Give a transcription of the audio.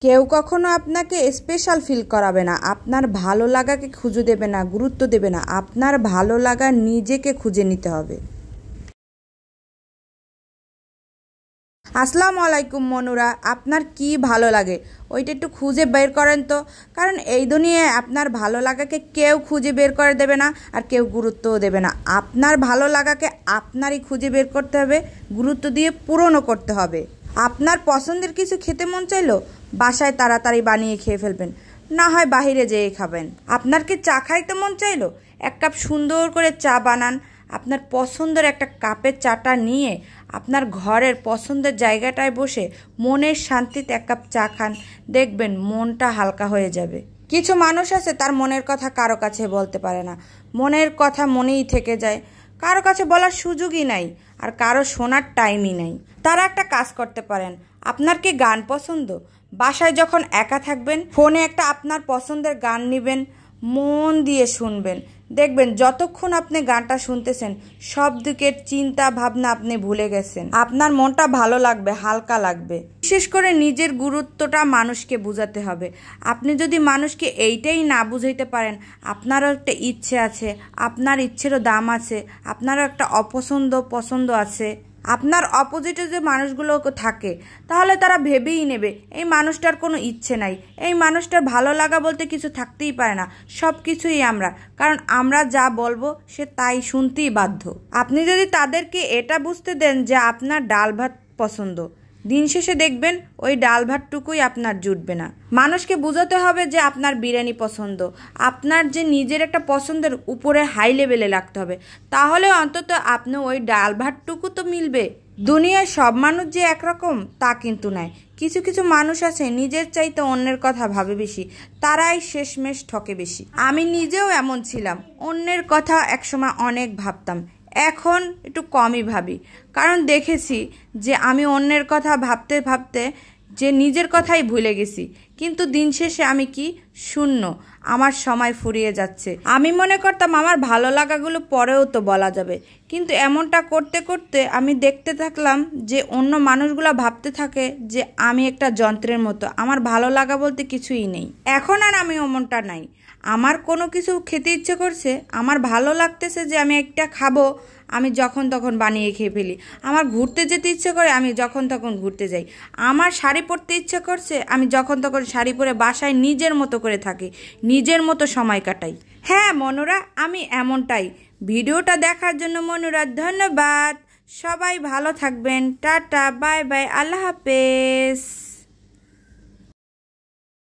কেউ কখনো আপনাকে স্পেশাল ফিল করাবে না, আপনার ভালো লাগাকে খুঁজে দেবে না, গুরুত্ব দেবে না। আপনার ভালো লাগা নিজেকে খুঁজে নিতে হবে। আসসালামু আলাইকুম মনুরা, আপনার কি ভালো লাগে ওইটা একটু খুঁজে বের করেন তো। কারণ এই দুনিয়ায় আপনার ভালো লাগাকে কেউ খুঁজে বের করে দেবে না, আর কেউ গুরুত্বও দেবে না। আপনার ভালো লাগাকে আপনারই খুঁজে বের করতে হবে, গুরুত্ব দিয়ে পূরণও করতে হবে। আপনার পছন্দের কিছু খেতে মন চাইলো, বাসায় তাড়াতাড়ি বানিয়ে খেয়ে ফেলবেন, না হয় বাহিরে যেয়ে খাবেন। আপনার কি চা খাইতে মন চাইলো, এক কাপ সুন্দর করে চা বানান। আপনার পছন্দের একটা কাপের চাটা নিয়ে আপনার ঘরের পছন্দের জায়গাটায় বসে মনের শান্তিতে এক কাপ চা খান, দেখবেন মনটা হালকা হয়ে যাবে। কিছু মানুষ আছে তার মনের কথা কারো কাছে বলতে পারে না, মনের কথা মনেই থেকে যায়, কারো কাছে বলার সুযোগই নাই, আর কারো শোনার টাইমই নাই। তারা একটা কাজ করতে পারেন, আপনার কি গান পছন্দ, বাসায় যখন একা থাকবেন ফোনে একটা আপনার পছন্দের গান নেবেন, মন দিয়ে শুনবেন, দেখবেন যতক্ষণ আপনি গানটা শুনতেছেন সব দিকের চিন্তা ভাবনা আপনি ভুলে গেছেন। আপনার মনটা ভালো লাগবে, হালকা লাগবে। বিশেষ করে নিজের গুরুত্বটা মানুষকে বুঝাতে হবে। আপনি যদি মানুষকে এইটাই না বুঝাইতে পারেন, আপনারও একটা ইচ্ছে আছে, আপনার ইচ্ছেরও দাম আছে, আপনারও একটা পছন্দ আছে, আপনার অপোজিটে যে মানুষগুলো থাকে তাহলে তারা ভেবেই নেবে এই মানুষটার কোনো ইচ্ছে নাই, এই মানুষটার ভালো লাগা বলতে কিছু থাকতেই পারে না, সব কিছুই আমরা, কারণ আমরা যা বলবো সে তাই শুনতেই বাধ্য। আপনি যদি তাদেরকে এটা বুঝতে দেন যে আপনার ডাল ভাত পছন্দ, দিন শেষে দেখবেন ওই ডাল ভাতটুকুই আপনার জুটবে না। মানুষকে বোঝাতে হবে যে আপনার বিরিয়ানি পছন্দ, আপনার যে নিজের একটা পছন্দের উপরে হাই লেভেলে রাখতে হবে, তাহলে অন্তত আপনি ওই ডাল ভাতটুকু তো মিলবে। দুনিয়ায় সব মানুষ যে একরকম তা কিন্তু নয়। কিছু কিছু মানুষ আছে নিজের চাইতে অন্যের কথা ভাবে বেশি, তারাই শেষমেশ ঠকে বেশি। আমি নিজেও এমন ছিলাম, অন্যের কথা একসময় অনেক ভাবতাম, এখন একটু কমই ভাবি। কারণ দেখেছি যে আমি অন্যের কথা ভাবতে ভাবতে যে নিজের কথাই ভুলে গেছি, কিন্তু দিন শেষে আমি কি শূন্য, আমার সময় ফুরিয়ে যাচ্ছে। আমি মনে করতাম আমার ভালো লাগাগুলো পরেও তো বলা যাবে, কিন্তু এমনটা করতে করতে আমি দেখতে থাকলাম যে অন্য মানুষগুলো ভাবতে থাকে যে আমি একটা যন্ত্রের মতো, আমার ভালো লাগা বলতে কিছুই নেই। এখন আর আমি এমনটা নাই। আমার কোনো কিছু খেতে ইচ্ছে করছে, আমার ভালো লাগতেছে যে আমি একটা খাবো, আমি যখন তখন বানিয়ে খেয়ে ফেলি। আমার ঘুরতে যেতে ইচ্ছে করে, আমি যখন তখন ঘুরতে যাই। আমার শাড়ি পরতে ইচ্ছে করছে, আমি যখন তখন শাড়ি পরে বাসায় নিজের মতো করে থাকি, নিজের মতো সময় কাটাই। হ্যাঁ মনুরা, আমি এমনটাই। ভিডিওটা দেখার জন্য মনুরা ধন্যবাদ। সবাই ভালো থাকবেন, টাটা, বাই বাই, আল্লাহ হাফেজ।